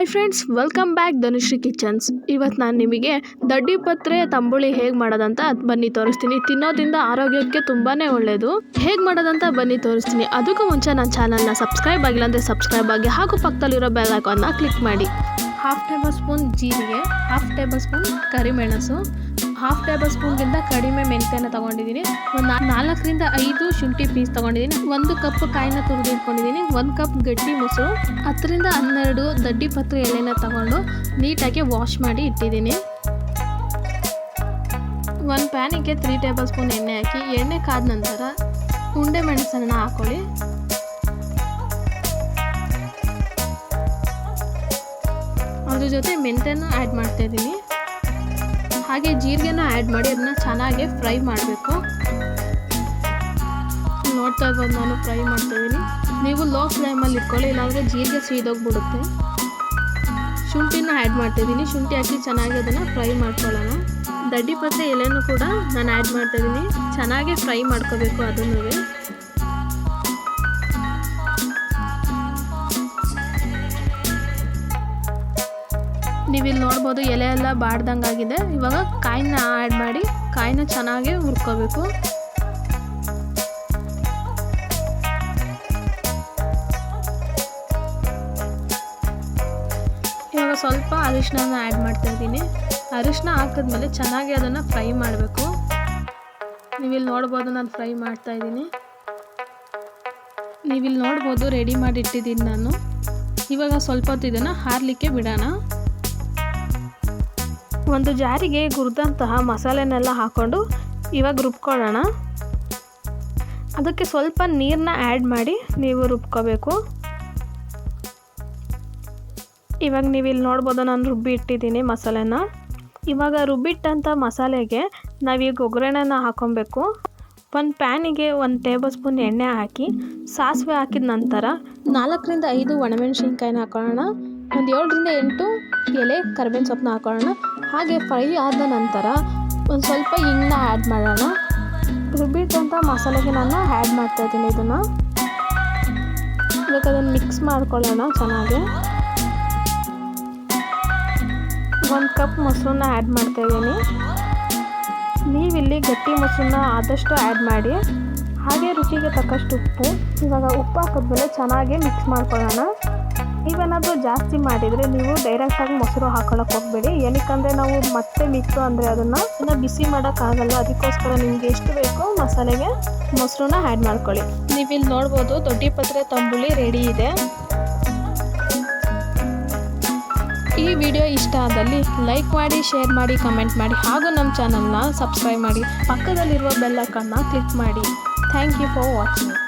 Hi friends, welcome back Dhanushree kitchens. ಇವತ್ತು ನಾನು ನಿಮಗೆ ದಡ್ಡಿ ಪತ್ರೆ ತಂಬುಳಿ ಹೇಗೆ ಮಾಡೋದಂತ ಬನ್ನಿ ತೋರಿಸ್ತೀನಿ. ತಿನ್ನೋದ್ರಿಂದ ಆರೋಗ್ಯಕ್ಕೆ ತುಂಬಾ ಒಳ್ಳೆಯದು. ಹೇಗೆ ಮಾಡೋದಂತ ಬನ್ನಿ ತೋರಿಸ್ತೀನಿ. ಅದಕ್ಕೂ ಮುಂಚೆ ನನ್ನ ಚಾನಲ್ನ ಸಬ್ಸ್ಕ್ರೈಬ್ ಆಗಿಲ್ಲ ಅಂದರೆ ಸಬ್ಸ್ಕ್ರೈಬ್ ಆಗಿ, ಹಾಗೂ ಪಕ್ಕದಲ್ಲಿರೋ ಬೆಲ್ ಐಕಾನ್ನ ಕ್ಲಿಕ್ ಮಾಡಿ. 1/2 ಟೇಬಲ್ ಸ್ಪೂನ್ ಜೀರಿಗೆ, 1/2 ಟೇಬಲ್ ಸ್ಪೂನ್ ಕರಿಮೆಣಸು, 1/2 ಟೇಬಲ್ ಸ್ಪೂನ್ಗಿಂತ ಕಡಿಮೆ ಮೆಂತ್ಯನ ತೊಗೊಂಡಿದ್ದೀನಿ. ಒಂದು 4ರಿಂದ 5 ಶುಂಠಿ ಪೀಸ್ ತೊಗೊಂಡಿದ್ದೀನಿ. 1 ಕಪ್ ಕಾಯಿನ ತುರಿದು ಇಟ್ಕೊಂಡಿದ್ದೀನಿ. 1 ಕಪ್ ಗಟ್ಟಿ ಮೊಸರು, 10ರಿಂದ 12 ದಡ್ಡಿ ಪತ್ರೆ ಎಲೆನ ತಗೊಂಡು ನೀಟಾಗಿ ವಾಶ್ ಮಾಡಿ ಇಟ್ಟಿದ್ದೀನಿ. ಒಂದು ಪ್ಯಾನಿಗೆ 3 ಟೇಬಲ್ ಸ್ಪೂನ್ ಎಣ್ಣೆ ಹಾಕಿ, ಎಣ್ಣೆ ಕಾದ ನಂತರ ಉಂಡೆ ಮೆಣಸನ್ನು ಹಾಕೊಳ್ಳಿ. ಅದ್ರ ಜೊತೆ ಮೆಂತ್ಯನ ಆ್ಯಡ್ ಮಾಡ್ತಾ ಇದ್ದೀನಿ. ಹಾಗೆ ಜೀರಿಗೆನ ಆ್ಯಡ್ ಮಾಡಿ ಅದನ್ನ ಚೆನ್ನಾಗಿ ಫ್ರೈ ಮಾಡಬೇಕು. ನೋಡ್ತಾ ಇರ್ಬೋದು, ನಾನು ಫ್ರೈ ಮಾಡ್ತಾಯಿದ್ದೀನಿ. ನೀವು ಲೋ ಫ್ಲೇಮಲ್ಲಿ ಇಟ್ಕೊಳ್ಳಿ, ಇಲ್ಲಾಂದರೆ ಜೀರಿಗೆ ಸೀದೋಗ್ಬಿಡುತ್ತೆ. ಶುಂಠಿನ ಆ್ಯಡ್ ಮಾಡ್ತಾಯಿದ್ದೀನಿ. ಶುಂಠಿ ಹಾಕಿ ಚೆನ್ನಾಗಿ ಅದನ್ನು ಫ್ರೈ ಮಾಡ್ಕೊಳ್ಳೋಣ. ದಡ್ಡಿ ಪತ್ರೆ ಎಲೆನೂ ಕೂಡ ನಾನು ಆ್ಯಡ್ ಮಾಡ್ತಾಯಿದ್ದೀನಿ. ಚೆನ್ನಾಗಿ ಫ್ರೈ ಮಾಡ್ಕೋಬೇಕು ಅದನ್ನು. ನೀವಿಲ್ಲಿ ನೋಡ್ಬೋದು, ಎಲೆ ಎಲ್ಲ ಬಾಡ್ದಂಗಾಗಿದೆ. ಇವಾಗ ಕಾಯಿನ ಆ್ಯಡ್ ಮಾಡಿ ಕಾಯಿನ ಚೆನ್ನಾಗಿ ಹುರ್ಕೋಬೇಕು. ಇವಾಗ ಸ್ವಲ್ಪ ಅರಿಶಿನ ಆ್ಯಡ್ ಮಾಡ್ತಾ ಇದ್ದೀನಿ. ಅರಿಶಿನ ಹಾಕಿದ್ಮೇಲೆ ಚೆನ್ನಾಗಿ ಅದನ್ನು ಫ್ರೈ ಮಾಡಬೇಕು. ನೀವಿಲ್ಲಿ ನೋಡ್ಬೋದು, ನಾನು ಫ್ರೈ ಮಾಡ್ತಾ ಇದ್ದೀನಿ. ನೀವಿಲ್ಲಿ ನೋಡ್ಬೋದು, ರೆಡಿ ಮಾಡಿ ಇಟ್ಟಿದ್ದೀನಿ ನಾನು. ಇವಾಗ ಸ್ವಲ್ಪ ಹೊತ್ತು ಇದನ್ನು ಹಾರಲಿಕ್ಕೆ ಬಿಡೋಣ. ಒಂದು ಜಾರಿಗೆ ಹುರಿದಂತಹ ಮಸಾಲೆನೆಲ್ಲ ಹಾಕ್ಕೊಂಡು ಇವಾಗ ರುಬ್ಕೊಳ್ಳೋಣ. ಅದಕ್ಕೆ ಸ್ವಲ್ಪ ನೀರನ್ನ ಆ್ಯಡ್ ಮಾಡಿ ನೀವು ರುಬ್ಕೋಬೇಕು. ಇವಾಗ ನೀವು ಇಲ್ಲಿ ನೋಡ್ಬೋದು, ನಾನು ರುಬ್ಬಿ ಇಟ್ಟಿದ್ದೀನಿ ಮಸಾಲೆನ. ಇವಾಗ ರುಬ್ಬಿಟ್ಟಂಥ ಮಸಾಲೆಗೆ ನಾವೀಗ ಒಗ್ಗರಣೆನ ಹಾಕ್ಕೊಬೇಕು. ಒಂದು ಪ್ಯಾನಿಗೆ 1 ಟೇಬಲ್ ಸ್ಪೂನ್ ಎಣ್ಣೆ ಹಾಕಿ, ಸಾಸಿವೆ ಹಾಕಿದ ನಂತರ 4ರಿಂದ 5 ಒಣಮೆಣಸಿನ್ಕಾಯಿನ ಹಾಕೊಳ್ಳೋಣ. ಒಂದು 7ರಿಂದ 8 ಎಲೆ ಕರಿಬೇವಿನ ಸೊಪ್ಪನ್ನ ಹಾಕೊಳ್ಳೋಣ. ಹಾಗೆ ಫ್ರೈ ಆದ ನಂತರ ಒಂದು ಸ್ವಲ್ಪ ಹಿಂಗನ್ನ ಆ್ಯಡ್ ಮಾಡೋಣ. ರುಬ್ಬಿಟ್ಟಂಥ ಮಸಾಲೆಗೆ ನಾನು ಆ್ಯಡ್ ಮಾಡ್ತಾಯಿದ್ದೀನಿ ಇದನ್ನು. ಇವಾಗ ಅದನ್ನು ಮಿಕ್ಸ್ ಮಾಡ್ಕೊಳ್ಳೋಣ ಚೆನ್ನಾಗಿ. 1 ಕಪ್ ಮೊಸರನ್ನ ಆ್ಯಡ್ ಮಾಡ್ತಾಯಿದ್ದೀನಿ. ನೀವಿಲ್ಲಿ ಗಟ್ಟಿ ಮೊಸರನ್ನ ಆದಷ್ಟು ಆ್ಯಡ್ ಮಾಡಿ. ಹಾಗೆ ರುಚಿಗೆ ತಕ್ಕಷ್ಟು ಉಪ್ಪು. ಇವಾಗ ಉಪ್ಪು ಹಾಕಿದ್ಮೇಲೆ ಚೆನ್ನಾಗಿ ಮಿಕ್ಸ್ ಮಾಡ್ಕೊಳ್ಳೋಣ. ನೀವೇನಾದರೂ ಜಾಸ್ತಿ ಮಾಡಿದರೆ ನೀವು ಡೈರೆಕ್ಟಾಗಿ ಮೊಸರು ಹಾಕೊಳ್ಳೋಕೆ ಹೋಗಬೇಡಿ. ಏನಕ್ಕಂದರೆ ನಾವು ಮತ್ತೆ ಮಿಕ್ಸು ಅಂದರೆ ಅದನ್ನು ಬಿಸಿ ಮಾಡೋಕ್ಕಾಗಲ್ಲ. ಅದಕ್ಕೋಸ್ಕರ ನಿಮಗೆ ಎಷ್ಟು ಬೇಕೋ ಮಸಾಲೆಗೆ ಮೊಸರನ್ನ ಆ್ಯಡ್ ಮಾಡ್ಕೊಳ್ಳಿ. ನೀವಿಲ್ಲಿ ನೋಡ್ಬೋದು, ದೊಡ್ಡಿ ಪತ್ರೆ ತಂಬುಳಿ ರೆಡಿ ಇದೆ. ಈ ವಿಡಿಯೋ ಇಷ್ಟ ಆದಲ್ಲಿ ಲೈಕ್ ಮಾಡಿ, ಶೇರ್ ಮಾಡಿ, ಕಮೆಂಟ್ ಮಾಡಿ, ಹಾಗೂ ನಮ್ಮ ಚಾನಲ್ನ ಸಬ್ಸ್ಕ್ರೈಬ್ ಮಾಡಿ. ಪಕ್ಕದಲ್ಲಿರುವ ಬೆಲ್ ಐಕಾನ್ನ ಕ್ಲಿಕ್ ಮಾಡಿ. Thank you for watching.